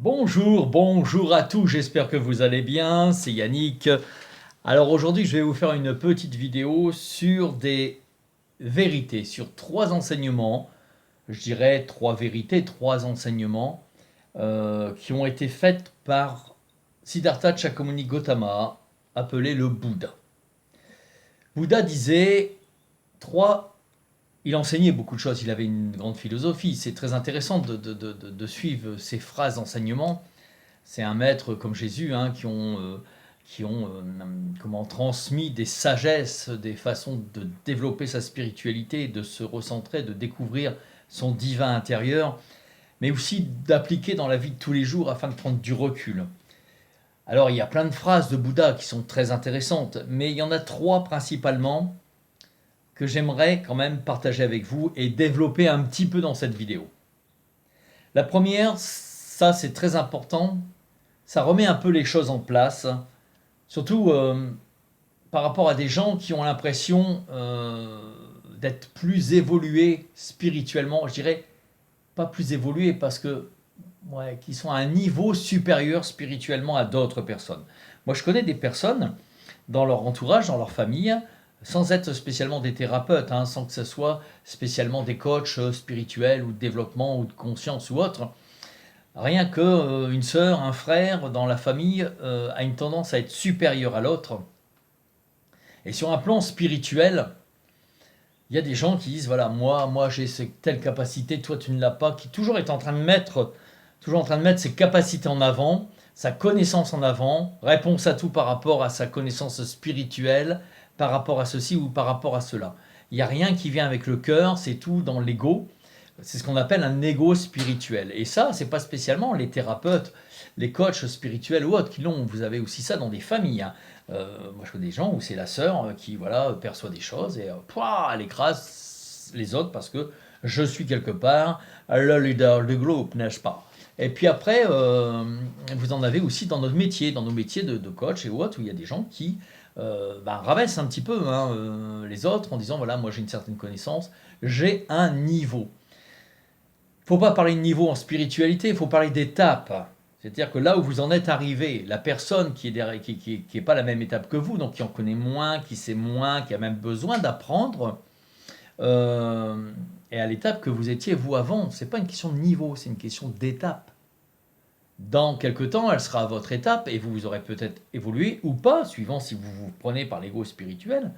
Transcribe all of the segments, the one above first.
Bonjour à tous, j'espère que vous allez bien, c'est Yannick. Alors aujourd'hui je vais vous faire une petite vidéo sur des vérités, sur trois enseignements, je dirais trois vérités, trois enseignements qui ont été faits par Siddhartha Chakramunni Gautama, appelé le Bouddha. Bouddha disait trois. Il enseignait beaucoup de choses, il avait une grande philosophie, c'est très intéressant de suivre ses phrases d'enseignement. C'est un maître comme Jésus qui ont comment, transmis des sagesses, des façons de développer sa spiritualité, de se recentrer, de découvrir son divin intérieur, mais aussi d'appliquer dans la vie de tous les jours afin de prendre du recul. Alors il y a plein de phrases de Bouddha qui sont très intéressantes, mais il y en a trois principalement que j'aimerais quand même partager avec vous et développer un petit peu dans cette vidéo. La première, ça c'est très important, ça remet un peu les choses en place, surtout par rapport à des gens qui ont l'impression d'être plus évolués spirituellement, je dirais pas plus évolués parce que qui sont à un niveau supérieur spirituellement à d'autres personnes. Moi je connais des personnes dans leur entourage, dans leur famille, sans être spécialement des thérapeutes, sans que ce soit spécialement des coachs spirituels ou de développement ou de conscience ou autre. Rien que une sœur, un frère dans la famille a une tendance à être supérieur à l'autre. Et sur un plan spirituel, il y a des gens qui disent voilà, moi j'ai telle capacité, toi tu ne l'as pas, qui toujours est en train de mettre ses capacités en avant, sa connaissance en avant, réponse à tout par rapport à sa connaissance spirituelle, par rapport à ceci ou par rapport à cela. Il n'y a rien qui vient avec le cœur, c'est tout dans l'ego. C'est ce qu'on appelle un ego spirituel. Et ça, c'est pas spécialement les thérapeutes, les coachs spirituels ou autres qui l'ont. Vous avez aussi ça dans des familles. Moi, je connais des gens où c'est la sœur qui perçoit des choses et elle écrase les autres parce que je suis quelque part le leader du groupe, n'est-ce pas? Et puis après, vous en avez aussi dans notre métier, dans nos métiers de coach et autres, où il y a des gens qui rabaissent un petit peu les autres en disant voilà, moi j'ai une certaine connaissance, j'ai un niveau. Faut pas parler de niveau en spiritualité, il faut parler d'étapes. C'est-à-dire que là où vous en êtes arrivé, la personne qui est pas la même étape que vous, donc qui en connaît moins, qui sait moins, qui a même besoin d'apprendre, et à l'étape que vous étiez vous avant. C'est pas une question de niveau, c'est une question d'étape. Dans quelque temps, elle sera à votre étape et vous aurez peut-être évolué ou pas, suivant si vous vous prenez par l'ego spirituel.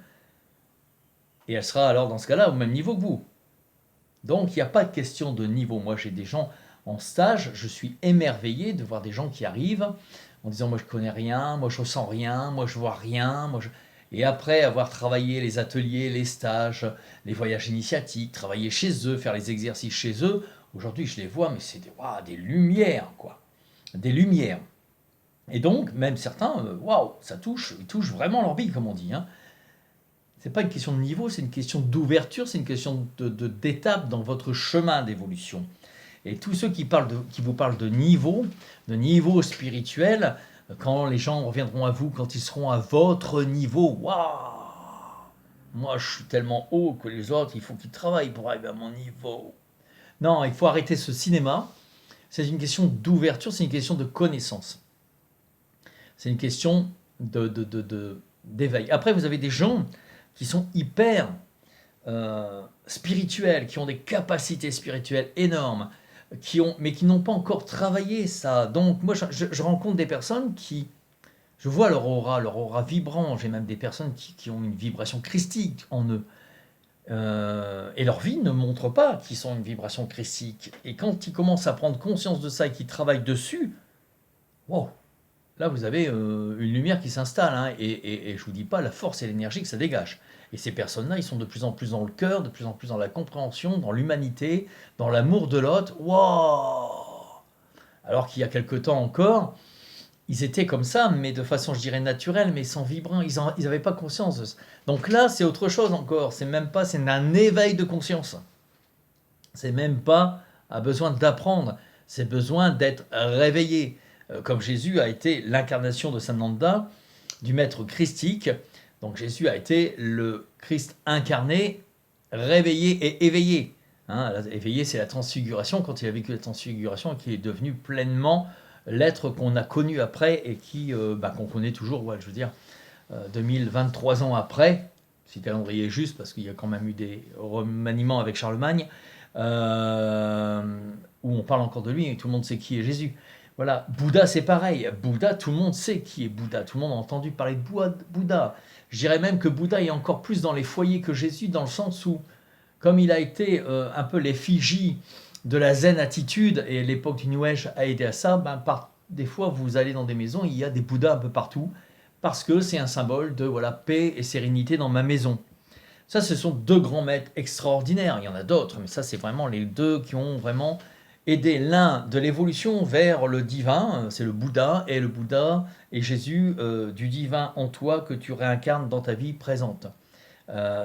Et elle sera alors dans ce cas-là au même niveau que vous. Donc il n'y a pas de question de niveau. Moi j'ai des gens en stage, je suis émerveillé de voir des gens qui arrivent en disant moi je connais rien, moi je ressens rien, moi je vois rien. Et après avoir travaillé les ateliers, les stages, les voyages initiatiques, travailler chez eux, faire les exercices chez eux, aujourd'hui je les vois mais c'est des lumières quoi. Des lumières. Et donc même certains, ça touche, ils touchent vraiment leur bille comme on dit. C'est pas une question de niveau, c'est une question d'ouverture, c'est une question d'étape dans votre chemin d'évolution. Et tous ceux qui vous parlent de niveau spirituel, quand les gens reviendront à vous, quand ils seront à votre niveau, waouh, moi je suis tellement haut que les autres, il faut qu'ils travaillent pour arriver à mon niveau. Non, il faut arrêter ce cinéma. C'est une question d'ouverture, c'est une question de connaissance. C'est une question d'éveil. Après, vous avez des gens qui sont hyper spirituels, qui ont des capacités spirituelles énormes, mais qui n'ont pas encore travaillé ça. Donc moi, je rencontre des personnes je vois leur aura vibrant. J'ai même des personnes qui ont une vibration christique en eux. Et leur vie ne montre pas qu'ils sont une vibration christique. Et quand ils commencent à prendre conscience de ça et qu'ils travaillent dessus, wow, là vous avez une lumière qui s'installe. Et je vous dis pas la force et l'énergie que ça dégage. Et ces personnes-là, ils sont de plus en plus dans le cœur, de plus en plus dans la compréhension, dans l'humanité, dans l'amour de l'autre. Waouh! Alors qu'il y a quelque temps encore, ils étaient comme ça, mais de façon, je dirais, naturelle, mais sans vibrant. Ils n'avaient pas conscience de ça. Donc là, c'est autre chose encore. C'est un éveil de conscience. C'est même pas un besoin d'apprendre. C'est besoin d'être réveillé. Comme Jésus a été l'incarnation de Sananda, du maître christique. Donc Jésus a été le Christ incarné, réveillé et éveillé. Éveillé, c'est la transfiguration, quand il a vécu la transfiguration et qu'il est devenu pleinement l'être qu'on a connu après et qui qu'on connaît toujours, ouais, je veux dire, 2023 ans après, si le calendrier est juste, parce qu'il y a quand même eu des remaniements avec Charlemagne, euh, où on parle encore de lui et tout le monde sait qui est Jésus. Voilà, Bouddha c'est pareil. Bouddha, tout le monde sait qui est Bouddha. Tout le monde a entendu parler de Bouddha. Je dirais même que Bouddha est encore plus dans les foyers que Jésus, dans le sens où, comme il a été un peu l'effigie de la zen attitude, et l'époque du New Age a aidé à ça, des fois vous allez dans des maisons, il y a des Bouddhas un peu partout, parce que c'est un symbole de voilà, paix et sérénité dans ma maison. Ça, ce sont deux grands maîtres extraordinaires. Il y en a d'autres, mais ça, c'est vraiment les deux qui ont vraiment aidé l'un de l'évolution vers le divin, c'est le Bouddha et Jésus, du divin en toi que tu réincarnes dans ta vie présente.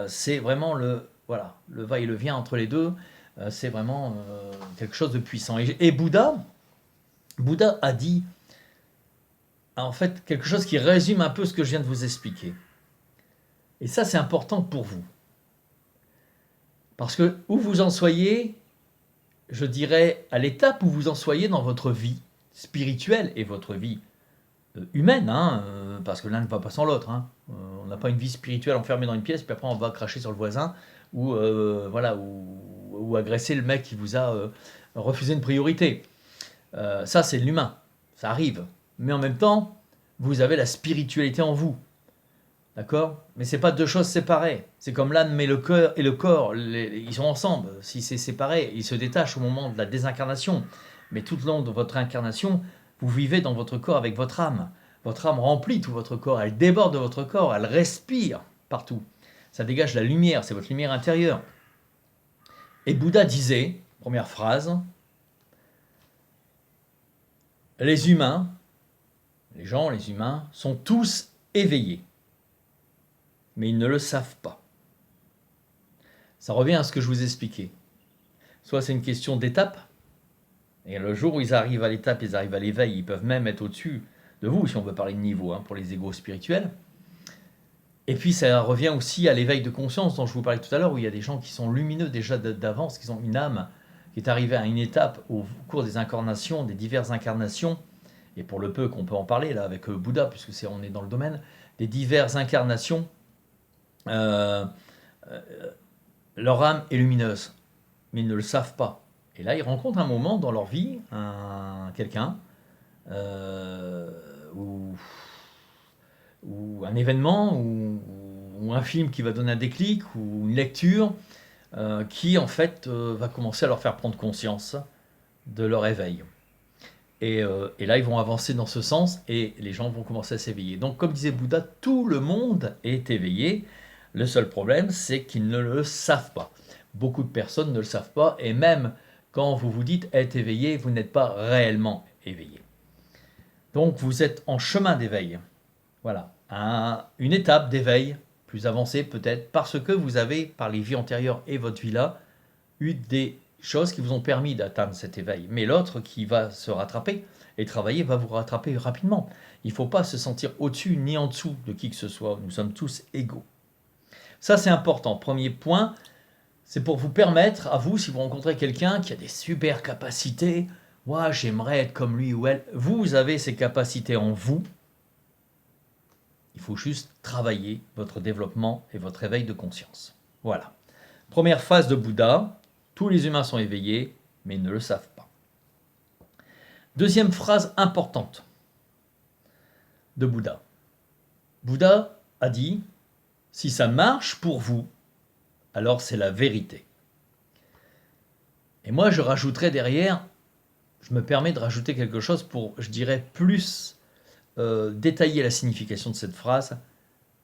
C'est vraiment voilà, le va et le vient entre les deux. C'est vraiment quelque chose de puissant. Et Bouddha a dit en fait quelque chose qui résume un peu ce que je viens de vous expliquer. Et ça, c'est important pour vous. Parce que où vous en soyez, je dirais à l'étape où vous en soyez dans votre vie spirituelle et votre vie humaine, parce que l'un ne va pas sans l'autre. On n'a pas une vie spirituelle enfermée dans une pièce, puis après on va cracher sur le voisin ou, voilà, ou agresser le mec qui vous a refusé une priorité. Ça, c'est l'humain, ça arrive. Mais en même temps, vous avez la spiritualité en vous. D'accord? Mais c'est pas deux choses séparées. C'est comme l'âme et le cœur, ils sont ensemble. Si c'est séparé, ils se détachent au moment de la désincarnation. Mais tout au long de votre incarnation, vous vivez dans votre corps avec votre âme. Votre âme remplit tout votre corps, elle déborde de votre corps, elle respire partout. Ça dégage la lumière, c'est votre lumière intérieure. Et Bouddha disait, première phrase, les humains, les humains, sont tous éveillés. Mais ils ne le savent pas. Ça revient à ce que je vous expliquais. Soit c'est une question d'étape, et le jour où ils arrivent à l'étape, ils arrivent à l'éveil, ils peuvent même être au-dessus de vous, si on veut parler de niveau, pour les égos spirituels. Et puis ça revient aussi à l'éveil de conscience dont je vous parlais tout à l'heure, où il y a des gens qui sont lumineux déjà d'avance, qui ont une âme qui est arrivée à une étape au cours des incarnations, des diverses incarnations, et pour le peu qu'on peut en parler là avec Bouddha, puisque on est dans le domaine, des diverses incarnations, leur âme est lumineuse, mais ils ne le savent pas. Et là, ils rencontrent un moment dans leur vie, quelqu'un, ou un événement, ou un film qui va donner un déclic, ou une lecture, qui en fait va commencer à leur faire prendre conscience de leur éveil. Et là, ils vont avancer dans ce sens, et les gens vont commencer à s'éveiller. Donc, comme disait Bouddha, tout le monde est éveillé. Le seul problème, c'est qu'ils ne le savent pas. Beaucoup de personnes ne le savent pas, et même quand vous vous dites être éveillé, vous n'êtes pas réellement éveillé. Donc vous êtes en chemin d'éveil. Voilà, une étape d'éveil plus avancée peut-être, parce que vous avez, par les vies antérieures et votre vie là, eu des choses qui vous ont permis d'atteindre cet éveil. Mais l'autre qui va se rattraper et travailler va vous rattraper rapidement. Il ne faut pas se sentir au-dessus ni en dessous de qui que ce soit. Nous sommes tous égaux. Ça, c'est important. Premier point, c'est pour vous permettre, à vous, si vous rencontrez quelqu'un qui a des super capacités, moi, j'aimerais être comme lui ou elle. Vous avez ces capacités en vous. Il faut juste travailler votre développement et votre éveil de conscience. Voilà. Première phase de Bouddha, tous les humains sont éveillés, mais ils ne le savent pas. Deuxième phrase importante de Bouddha. Bouddha a dit, si ça marche pour vous, alors c'est la vérité. Et moi, je rajouterais derrière, je me permets de rajouter quelque chose pour, je dirais, plus détailler la signification de cette phrase.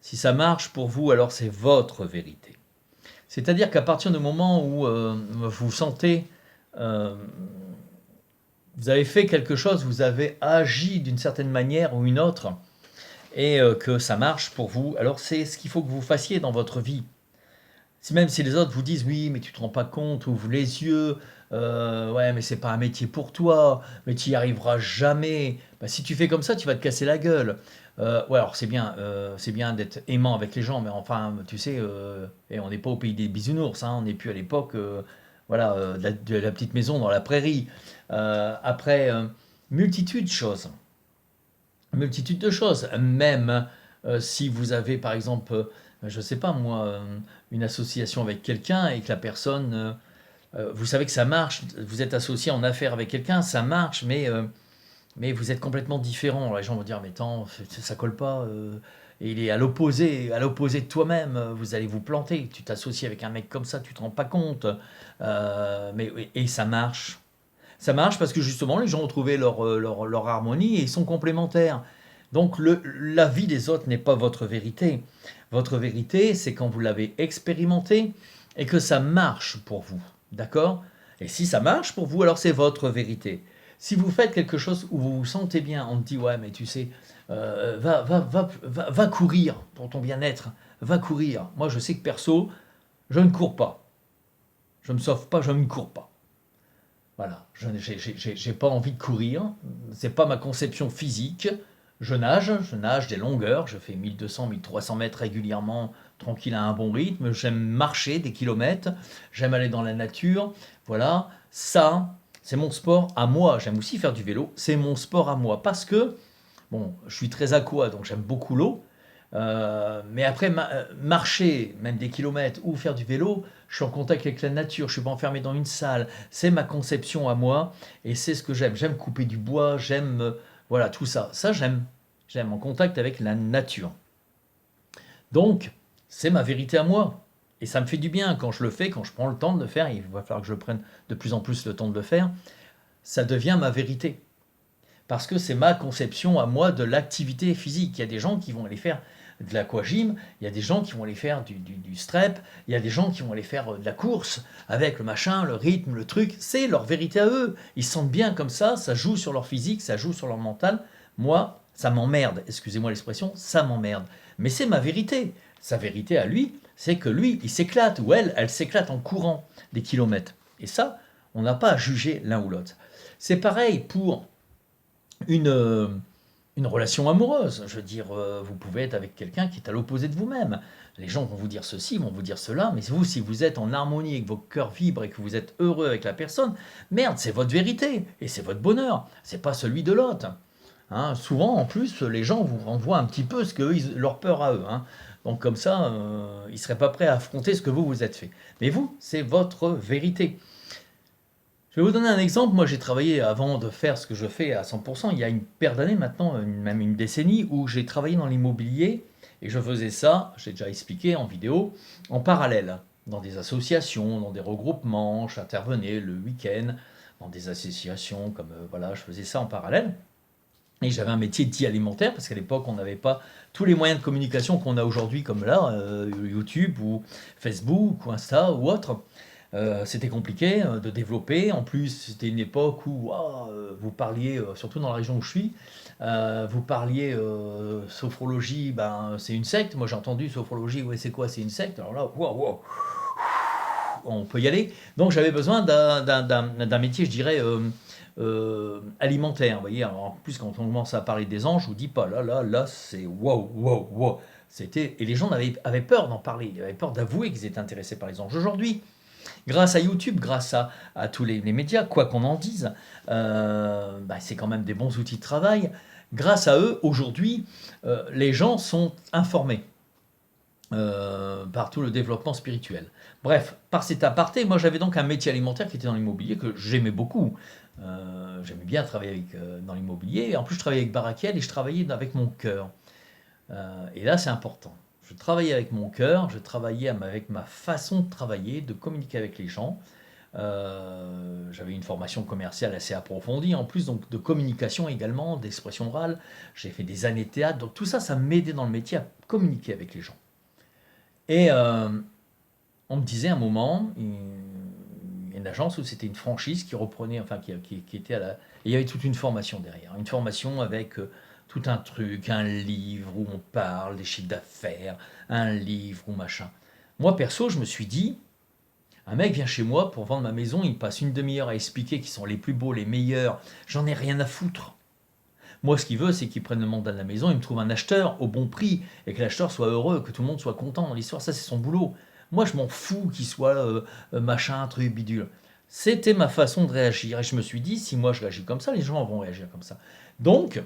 Si ça marche pour vous, alors c'est votre vérité. C'est-à-dire qu'à partir du moment où vous sentez, vous avez fait quelque chose, vous avez agi d'une certaine manière ou une autre, et que ça marche pour vous, alors c'est ce qu'il faut que vous fassiez dans votre vie. Même si les autres vous disent oui, mais tu te rends pas compte, ouvre les yeux, ouais, mais c'est pas un métier pour toi, mais tu y arriveras jamais. Si tu fais comme ça, tu vas te casser la gueule. Ouais, alors c'est bien d'être aimant avec les gens, mais enfin, tu sais, et on n'est pas au pays des bisounours, on n'est plus à l'époque, voilà, de la petite maison dans la prairie. Après, multitude de choses. Multitude de choses. Même si vous avez, par exemple, je ne sais pas moi, une association avec quelqu'un et que la personne, vous savez que ça marche, vous êtes associé en affaires avec quelqu'un, ça marche, mais vous êtes complètement différent. Alors, les gens vont dire, mais attends, ça colle pas. Et il est à l'opposé de toi-même. Vous allez vous planter. Tu t'associes avec un mec comme ça, tu te rends pas compte. Et ça marche. Ça marche parce que justement, les gens ont trouvé leur harmonie et ils sont complémentaires. Donc la vie des autres n'est pas votre vérité. Votre vérité, c'est quand vous l'avez expérimenté et que ça marche pour vous. D'accord? Et si ça marche pour vous, alors c'est votre vérité. Si vous faites quelque chose où vous vous sentez bien, on te dit ouais mais tu sais, va courir pour ton bien-être, va courir. Moi je sais que perso, je ne cours pas. Je me sauve pas, je ne cours pas. Voilà, je n'ai pas envie de courir, c'est pas ma conception physique. Je nage des longueurs, je fais 1200, 1300 mètres régulièrement, tranquille à un bon rythme. J'aime marcher des kilomètres, j'aime aller dans la nature. Voilà, ça, c'est mon sport à moi. J'aime aussi faire du vélo, c'est mon sport à moi. Parce que, bon, je suis très aqua, donc j'aime beaucoup l'eau. Mais après, marcher, même des kilomètres, ou faire du vélo, je suis en contact avec la nature, je suis pas enfermé dans une salle. C'est ma conception à moi, et c'est ce que j'aime. J'aime couper du bois, j'aime, voilà, tout ça. Ça, j'aime. J'aime en contact avec la nature. Donc, c'est ma vérité à moi. Et ça me fait du bien quand je le fais, quand je prends le temps de le faire. Il va falloir que je prenne de plus en plus le temps de le faire. Ça devient ma vérité. Parce que c'est ma conception à moi de l'activité physique. Il y a des gens qui vont aller faire de l'aquagym, il y a des gens qui vont aller faire du strep, il y a des gens qui vont aller faire de la course avec le machin, le rythme, le truc. C'est leur vérité à eux. Ils se sentent bien comme ça joue sur leur physique, ça joue sur leur mental. Moi, ça m'emmerde, excusez-moi l'expression, ça m'emmerde. Mais c'est ma vérité. Sa vérité à lui, c'est que lui, il s'éclate, ou elle s'éclate en courant des kilomètres. Et ça, on n'a pas à juger l'un ou l'autre. C'est pareil pour une relation amoureuse. Je veux dire, vous pouvez être avec quelqu'un qui est à l'opposé de vous-même. Les gens vont vous dire ceci, vont vous dire cela, mais vous, si vous êtes en harmonie et que vos cœurs vibrent et que vous êtes heureux avec la personne, merde, c'est votre vérité et c'est votre bonheur, c'est pas celui de l'autre. Hein, souvent, en plus, les gens vous renvoient un petit peu ce que leur peur à eux. Hein. Donc comme ça, ils ne seraient pas prêts à affronter ce que vous vous êtes fait. Mais vous, c'est votre vérité. Je vais vous donner un exemple. Moi, j'ai travaillé avant de faire ce que je fais à 100%, il y a une paire d'années maintenant, même une décennie, où j'ai travaillé dans l'immobilier et je faisais ça, j'ai déjà expliqué en vidéo, en parallèle, dans des associations, dans des regroupements, j'intervenais le week-end dans des associations, comme voilà, je faisais ça en parallèle. Et j'avais un métier dit alimentaire, parce qu'à l'époque, on n'avait pas tous les moyens de communication qu'on a aujourd'hui, comme là, YouTube ou Facebook ou Insta ou autre. C'était compliqué de développer. En plus, c'était une époque où vous parliez, surtout dans la région où je suis, vous parliez sophrologie, ben, c'est une secte. Moi, j'ai entendu sophrologie, ouais, c'est quoi? C'est une secte. Alors là, wow, on peut y aller. Donc, j'avais besoin d'un métier, je dirais, alimentaire. Vous voyez, alors, en plus, quand on commence à parler des anges, je vous dis pas, là, c'est wow. Et les gens avaient peur d'en parler, ils avaient peur d'avouer qu'ils étaient intéressés par les anges. Aujourd'hui, grâce à YouTube, grâce à tous les médias, quoi qu'on en dise, c'est quand même des bons outils de travail. Grâce à eux, aujourd'hui, les gens sont informés par tout le développement spirituel. Bref, par cet aparté, moi j'avais donc un métier alimentaire qui était dans l'immobilier que j'aimais beaucoup. J'aimais bien travailler dans l'immobilier. En plus, je travaillais avec Barakiel et je travaillais avec mon cœur. Et là, c'est important. Je travaillais avec mon cœur, je travaillais avec ma façon de travailler, de communiquer avec les gens. J'avais une formation commerciale assez approfondie, en plus donc de communication également, d'expression orale. J'ai fait des années de théâtre, donc tout ça, ça m'aidait dans le métier à communiquer avec les gens. Et on me disait à un moment, une agence où c'était une franchise qui reprenait, enfin qui était à la... Et il y avait toute une formation derrière, une formation avec tout un truc, un livre où on parle des chiffres d'affaires, un livre ou machin. Moi perso, je me suis dit, un mec vient chez moi pour vendre ma maison, il passe une demi-heure à expliquer qu'ils sont les plus beaux, les meilleurs, j'en ai rien à foutre. Moi, ce qu'il veut, c'est qu'il prenne le mandat de la maison, il me trouve un acheteur au bon prix, et que l'acheteur soit heureux, que tout le monde soit content dans l'histoire. Ça, c'est son boulot. Moi, je m'en fous qu'il soit machin, truc, bidule. C'était ma façon de réagir. Et je me suis dit, si moi je réagis comme ça, les gens vont réagir comme ça. Donc,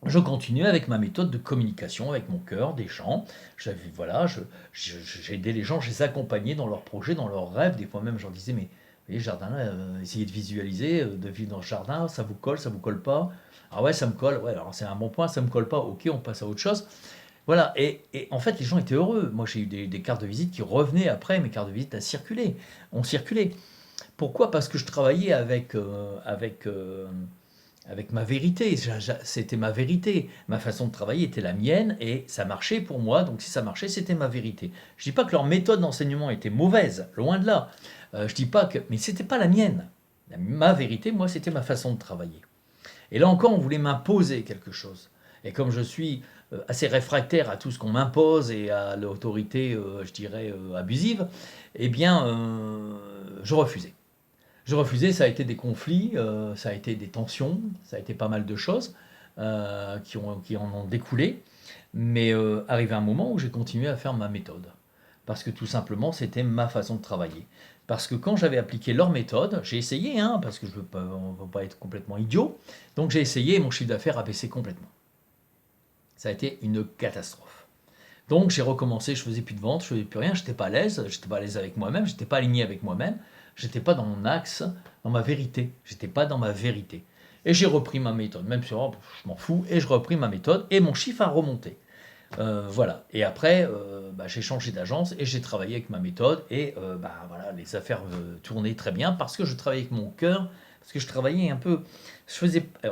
je continuais avec ma méthode de communication, avec mon cœur, des gens. Voilà, j'aidais les gens, je les accompagnais dans leurs projets, dans leurs rêves. Des fois même, je leur disais, mais vous voyez, jardin là, essayez de visualiser, de vivre dans le jardin, ça vous colle pas. Ah ouais, ça me colle. Ouais, alors c'est un bon point, ça me colle pas. Ok, on passe à autre chose. Voilà, et en fait, les gens étaient heureux. Moi, j'ai eu des cartes de visite qui revenaient après, mes cartes de visite ont circulé. Pourquoi? Parce que je travaillais avec ma vérité. C'était ma vérité. Ma façon de travailler était la mienne et ça marchait pour moi. Donc si ça marchait, c'était ma vérité. Je dis pas que leur méthode d'enseignement était mauvaise, loin de là. Je dis pas que, mais c'était pas la mienne. Ma vérité, moi, c'était ma façon de travailler. Et là encore, on voulait m'imposer quelque chose. Et comme je suis assez réfractaire à tout ce qu'on m'impose et à l'autorité, je dirais, abusive, eh bien, je refusais. Je refusais, ça a été des conflits, ça a été des tensions, ça a été pas mal de choses qui en ont découlé. Mais arrivé un moment où j'ai continué à faire ma méthode. Parce que tout simplement, c'était ma façon de travailler. Parce que quand j'avais appliqué leur méthode, j'ai essayé, hein, parce que je ne veux pas être complètement idiot, donc j'ai essayé et mon chiffre d'affaires a baissé complètement. Ça a été une catastrophe. Donc j'ai recommencé, je faisais plus de vente, je faisais plus rien, j'étais pas à l'aise, j'étais pas à l'aise avec moi-même, j'étais pas aligné avec moi-même, j'étais pas dans mon axe, dans ma vérité, j'étais pas dans ma vérité. Et j'ai repris ma méthode, même si oh, je m'en fous, et je repris ma méthode et mon chiffre a remonté. Voilà. Et après, j'ai changé d'agence et j'ai travaillé avec ma méthode et voilà, les affaires tournaient très bien parce que je travaillais avec mon cœur, parce que je travaillais un peu.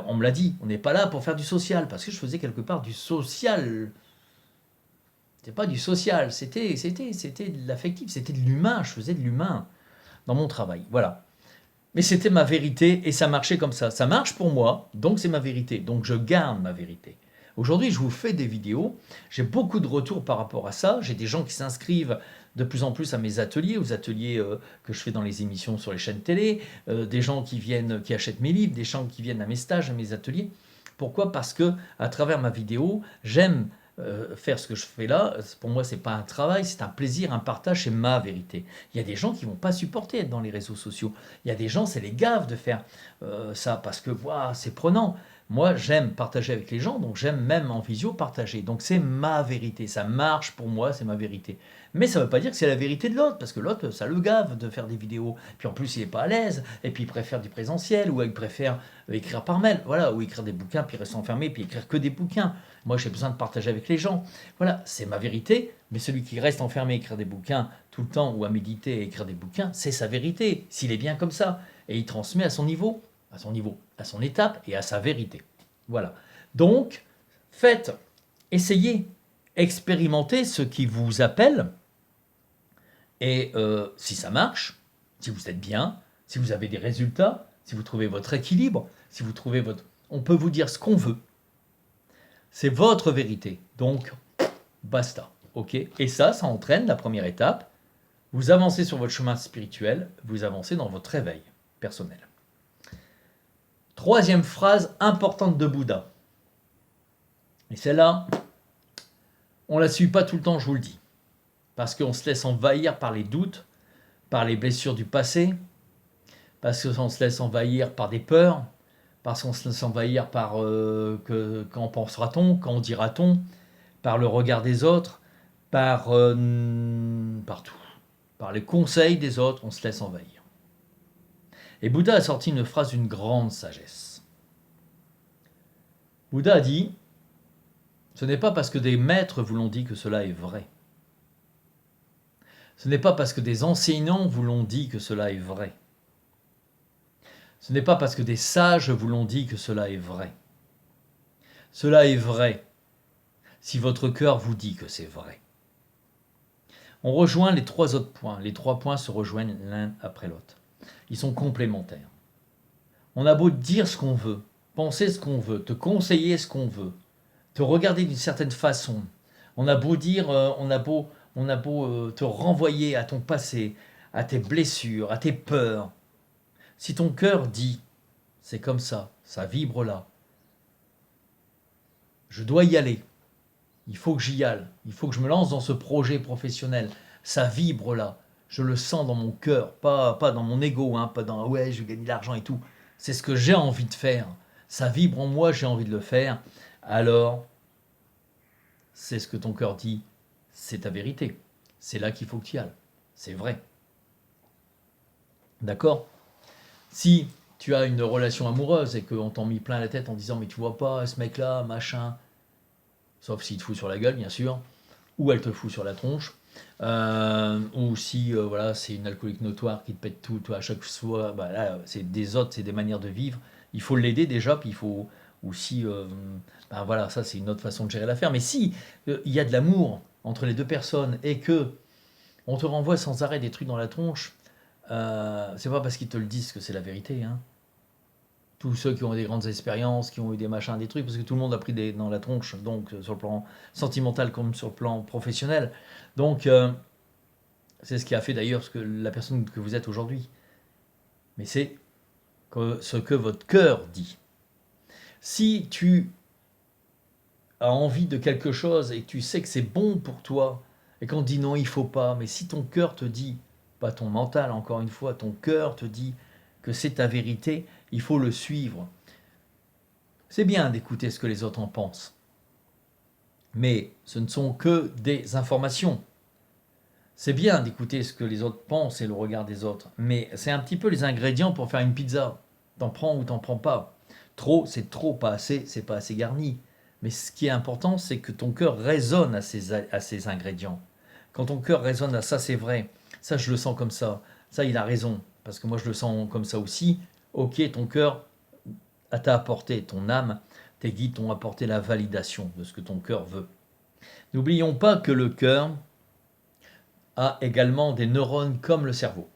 On me l'a dit, on n'est pas là pour faire du social parce que je faisais quelque part du social. C'était pas du social, c'était de l'affectif, c'était de l'humain. Je faisais de l'humain dans mon travail. Voilà. Mais c'était ma vérité et ça marchait comme ça. Ça marche pour moi, donc c'est ma vérité. Donc je garde ma vérité. Aujourd'hui, je vous fais des vidéos. J'ai beaucoup de retours par rapport à ça. J'ai des gens qui s'inscrivent de plus en plus à mes ateliers, aux ateliers que je fais dans les émissions sur les chaînes télé, des gens qui viennent, qui achètent mes livres, des gens qui viennent à mes stages, à mes ateliers. Pourquoi? Parce que à travers ma vidéo, j'aime faire ce que je fais là. Pour moi, c'est pas un travail, c'est un plaisir, un partage, c'est ma vérité. Il y a des gens qui vont pas supporter être dans les réseaux sociaux. Il y a des gens, c'est les gaves de faire ça parce que wow, c'est prenant. Moi, j'aime partager avec les gens, donc j'aime même en visio partager. Donc c'est ma vérité, ça marche pour moi, c'est ma vérité. Mais ça ne veut pas dire que c'est la vérité de l'autre, parce que l'autre, ça le gave de faire des vidéos. Puis en plus, il n'est pas à l'aise, et puis il préfère du présentiel, ou il préfère écrire par mail, voilà, ou écrire des bouquins, puis rester enfermé, puis écrire que des bouquins. Moi, j'ai besoin de partager avec les gens. Voilà, c'est ma vérité, mais celui qui reste enfermé à écrire des bouquins tout le temps, ou à méditer et écrire des bouquins, c'est sa vérité, s'il est bien comme ça. Et il transmet à son étape et à sa vérité. Voilà. Donc, essayez, expérimentez ce qui vous appelle, et si ça marche, si vous êtes bien, si vous avez des résultats, si vous trouvez votre équilibre, si vous trouvez votre... On peut vous dire ce qu'on veut. C'est votre vérité. Donc, basta. Ok? Et ça entraîne la première étape. Vous avancez sur votre chemin spirituel, vous avancez dans votre réveil personnel. Troisième phrase importante de Bouddha. Et celle-là, on ne la suit pas tout le temps, je vous le dis. Parce qu'on se laisse envahir par les doutes, par les blessures du passé, parce qu'on se laisse envahir par des peurs, parce qu'on se laisse envahir par quand pensera-t-on, quand dira-t-on, par le regard des autres, partout, par les conseils des autres, on se laisse envahir. Et Bouddha a sorti une phrase d'une grande sagesse. Bouddha a dit, ce n'est pas parce que des maîtres vous l'ont dit que cela est vrai. Ce n'est pas parce que des enseignants vous l'ont dit que cela est vrai. Ce n'est pas parce que des sages vous l'ont dit que cela est vrai. Cela est vrai si votre cœur vous dit que c'est vrai. On rejoint les trois autres points. Les trois points se rejoignent l'un après l'autre. Ils sont complémentaires. On a beau dire ce qu'on veut, penser ce qu'on veut, te conseiller ce qu'on veut, te regarder d'une certaine façon. On a beau dire, on a beau te renvoyer à ton passé, à tes blessures, à tes peurs. Si ton cœur dit, c'est comme ça vibre là. Je dois y aller. Il faut que j'y aille. Il faut que je me lance dans ce projet professionnel. Ça vibre là. Je le sens dans mon cœur, pas dans mon ego, hein, pas dans ouais, je vais gagner de l'argent et tout. C'est ce que j'ai envie de faire. Ça vibre en moi, j'ai envie de le faire. Alors, c'est ce que ton cœur dit, c'est ta vérité. C'est là qu'il faut que tu y ailles. C'est vrai. D'accord? Si tu as une relation amoureuse et qu'on t'en mis plein la tête en disant mais tu vois pas ce mec-là, machin, sauf s'il te fout sur la gueule, bien sûr, ou elle te fout sur la tronche, ou si voilà, c'est une alcoolique notoire qui te pète tout, toi, à chaque fois, bah, là, c'est des autres, c'est des manières de vivre. Il faut l'aider déjà, puis il faut aussi, ben voilà, ça c'est une autre façon de gérer l'affaire. Mais si il y a de l'amour entre les deux personnes et que on te renvoie sans arrêt des trucs dans la tronche, c'est pas parce qu'ils te le disent que c'est la vérité, hein. Tous ceux qui ont des grandes expériences, qui ont eu des machins, des trucs, parce que tout le monde a pris dans la tronche, donc sur le plan sentimental comme sur le plan professionnel. Donc, c'est ce qui a fait d'ailleurs la personne que vous êtes aujourd'hui. Mais c'est ce que votre cœur dit. Si tu as envie de quelque chose et que tu sais que c'est bon pour toi, et qu'on te dit non, il faut pas, mais si ton cœur te dit, pas ton mental encore une fois, ton cœur te dit que c'est ta vérité, il faut le suivre. C'est bien d'écouter ce que les autres en pensent, mais ce ne sont que des informations. C'est bien d'écouter ce que les autres pensent et le regard des autres, mais c'est un petit peu les ingrédients pour faire une pizza. T'en prends ou t'en prends pas. Trop, c'est trop, pas assez, c'est pas assez garni. Mais ce qui est important, c'est que ton cœur résonne à ces ingrédients. Quand ton cœur résonne à ça, c'est vrai. Ça, je le sens comme ça. Ça, il a raison. Parce que moi, je le sens comme ça aussi. Ok, ton cœur t'a apporté, ton âme, tes guides t'ont apporté la validation de ce que ton cœur veut. N'oublions pas que le cœur a également des neurones comme le cerveau,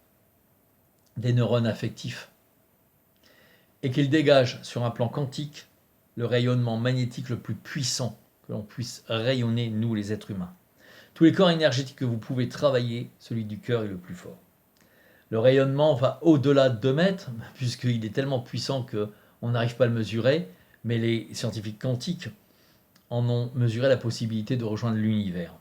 des neurones affectifs, et qu'il dégage sur un plan quantique le rayonnement magnétique le plus puissant que l'on puisse rayonner, nous les êtres humains. Tous les corps énergétiques que vous pouvez travailler, celui du cœur est le plus fort. Le rayonnement va au-delà de 2 mètres, puisqu'il est tellement puissant qu'on n'arrive pas à le mesurer, mais les scientifiques quantiques en ont mesuré la possibilité de rejoindre l'univers.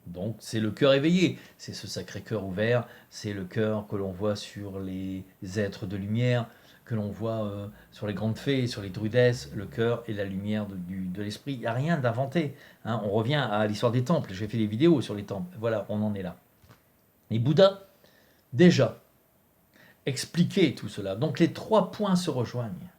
Donc c'est le cœur éveillé, c'est ce sacré cœur ouvert, c'est le cœur que l'on voit sur les êtres de lumière, que l'on voit sur les grandes fées, sur les druidesses, le cœur et la lumière de l'esprit. Il n'y a rien d'inventé, hein. On revient à l'histoire des temples, j'ai fait des vidéos sur les temples, voilà, on en est là. Et Bouddha, déjà, expliquait tout cela. Donc les 3 points se rejoignent.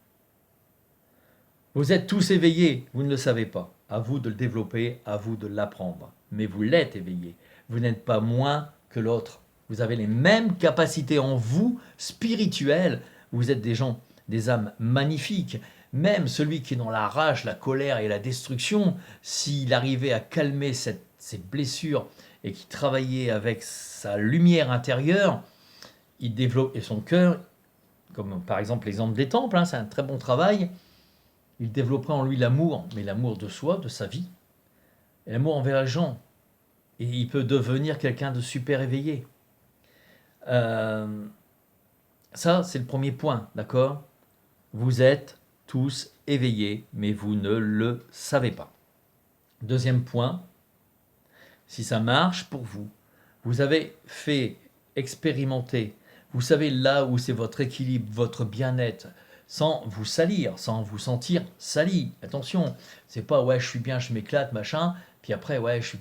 Vous êtes tous éveillés, vous ne le savez pas. À vous de le développer, à vous de l'apprendre. Mais vous l'êtes éveillé. Vous n'êtes pas moins que l'autre. Vous avez les mêmes capacités en vous, spirituelles. Vous êtes des gens, des âmes magnifiques. Même celui qui est dans la rage, la colère et la destruction, s'il arrivait à calmer ces blessures et qui travaillait avec sa lumière intérieure, il développe, et son cœur, comme par exemple l'exemple des temples, hein, c'est un très bon travail, il développerait en lui l'amour, mais l'amour de soi, de sa vie, et l'amour envers les gens. Et il peut devenir quelqu'un de super éveillé. Ça, c'est le premier point, d'accord? Vous êtes tous éveillés, mais vous ne le savez pas. Deuxième point, si ça marche pour vous, vous avez fait expérimenter, vous savez là où c'est votre équilibre, votre bien-être, sans vous salir, sans vous sentir sali. Attention, c'est pas ouais je suis bien, je m'éclate, machin, puis après ouais je suis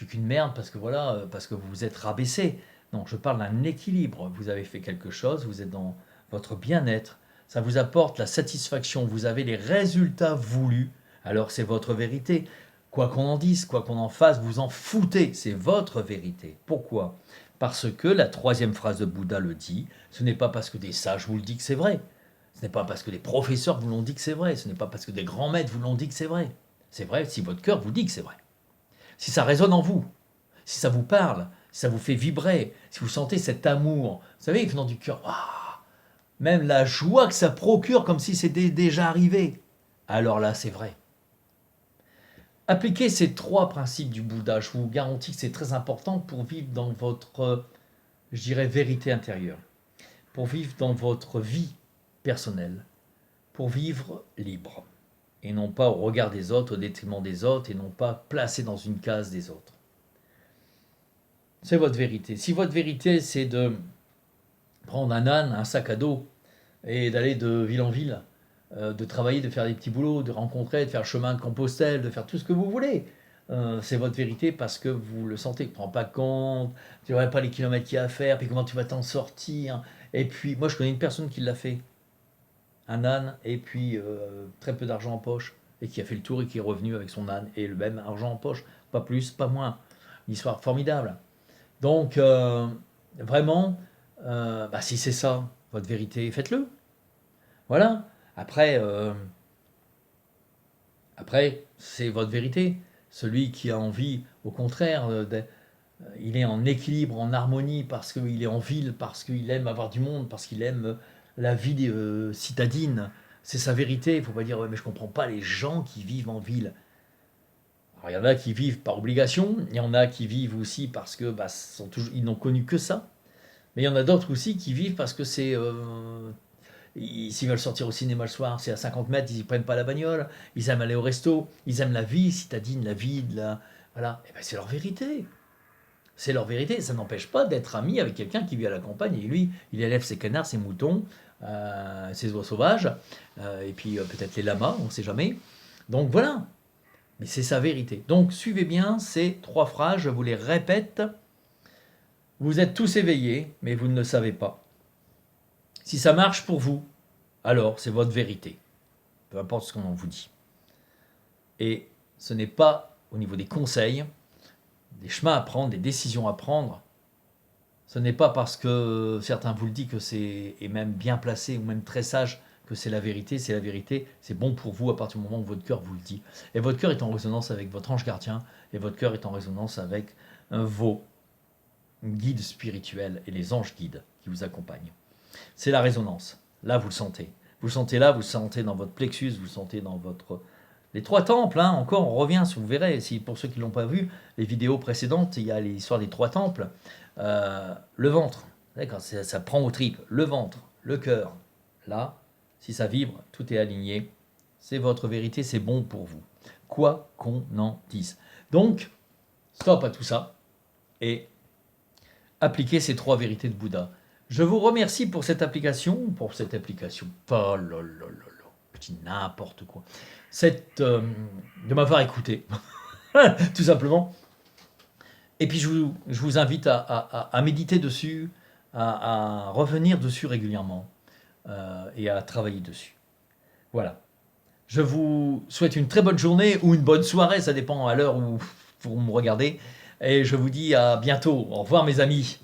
qu'une merde parce que voilà, parce que vous vous êtes rabaissé. Non, je parle d'un équilibre. Vous avez fait quelque chose, vous êtes dans votre bien-être, ça vous apporte la satisfaction, vous avez les résultats voulus, alors c'est votre vérité. Quoi qu'on en dise, quoi qu'on en fasse, vous en foutez, c'est votre vérité. Pourquoi? Parce que la 3e phrase de Bouddha le dit, ce n'est pas parce que des sages vous le disent que c'est vrai. Ce n'est pas parce que des professeurs vous l'ont dit que c'est vrai. Ce n'est pas parce que des grands maîtres vous l'ont dit que c'est vrai. C'est vrai si votre cœur vous dit que c'est vrai. Si ça résonne en vous, si ça vous parle, si ça vous fait vibrer, si vous sentez cet amour, vous savez, venant du cœur, même la joie que ça procure comme si c'était déjà arrivé, alors là c'est vrai. Appliquez ces 3 principes du Bouddha, je vous garantis que c'est très important pour vivre dans votre, je dirais, vérité intérieure, pour vivre dans votre vie personnelle, pour vivre libre, et non pas au regard des autres, au détriment des autres, et non pas placé dans une case des autres. C'est votre vérité. Si votre vérité, c'est de prendre un âne, un sac à dos, et d'aller de ville en ville, de travailler, de faire des petits boulots, de rencontrer, de faire le chemin de Compostelle, de faire tout ce que vous voulez. C'est votre vérité parce que vous le sentez. Tu ne te rends pas compte, tu n'aurais pas les kilomètres qu'il y a à faire, puis comment tu vas t'en sortir. Et puis, moi, je connais une personne qui l'a fait. Un âne, et puis très peu d'argent en poche, et qui a fait le tour et qui est revenu avec son âne, et le même argent en poche. Pas plus, pas moins. Une histoire formidable. Donc, vraiment, si c'est ça, votre vérité, faites-le. Voilà. Après, c'est votre vérité. Celui qui a envie, au contraire, il est en équilibre, en harmonie, parce qu'il est en ville, parce qu'il aime avoir du monde, parce qu'il aime la vie citadine. C'est sa vérité. Il ne faut pas dire, ouais, mais je ne comprends pas les gens qui vivent en ville. Alors, il y en a qui vivent par obligation, il y en a qui vivent aussi parce que ils n'ont connu que ça. Mais il y en a d'autres aussi qui vivent parce que s'ils veulent sortir au cinéma le soir, c'est à 50 mètres, ils ne prennent pas la bagnole, ils aiment aller au resto, ils aiment la vie citadine, la vie de la... Voilà, et c'est leur vérité. C'est leur vérité, ça n'empêche pas d'être ami avec quelqu'un qui vit à la campagne, et lui, il élève ses canards, ses moutons, ses oies sauvages, et puis peut-être les lamas, on ne sait jamais. Donc voilà, mais c'est sa vérité. Donc suivez bien ces 3 phrases, je vous les répète. Vous êtes tous éveillés, mais vous ne le savez pas. Si ça marche pour vous, alors c'est votre vérité. Peu importe ce qu'on vous dit. Et ce n'est pas au niveau des conseils, des chemins à prendre, des décisions à prendre. Ce n'est pas parce que certains vous le disent que c'est, et même bien placé, ou même très sage, que c'est la vérité. C'est la vérité, c'est bon pour vous à partir du moment où votre cœur vous le dit. Et votre cœur est en résonance avec votre ange gardien, et votre cœur est en résonance avec vos guides spirituels et les anges guides qui vous accompagnent. C'est la résonance. Là, vous le sentez. Vous le sentez là, vous le sentez dans votre plexus, vous le sentez dans votre... Les 3 temples, hein, encore, on revient, si vous verrez, si, pour ceux qui ne l'ont pas vu, les vidéos précédentes, il y a l'histoire des 3 temples. Le ventre, d'accord, ça prend aux tripes. Le ventre, le cœur, là, si ça vibre, tout est aligné. C'est votre vérité, c'est bon pour vous. Quoi qu'on en dise. Donc, stop à tout ça et appliquez ces 3 vérités de Bouddha. Je vous remercie pour cette application. Oh là là là là, petit n'importe quoi. De m'avoir écouté, tout simplement. Et puis je vous invite à méditer dessus, à revenir dessus régulièrement et à travailler dessus. Voilà. Je vous souhaite une très bonne journée ou une bonne soirée, ça dépend à l'heure où vous me regardez. Et je vous dis à bientôt. Au revoir mes amis.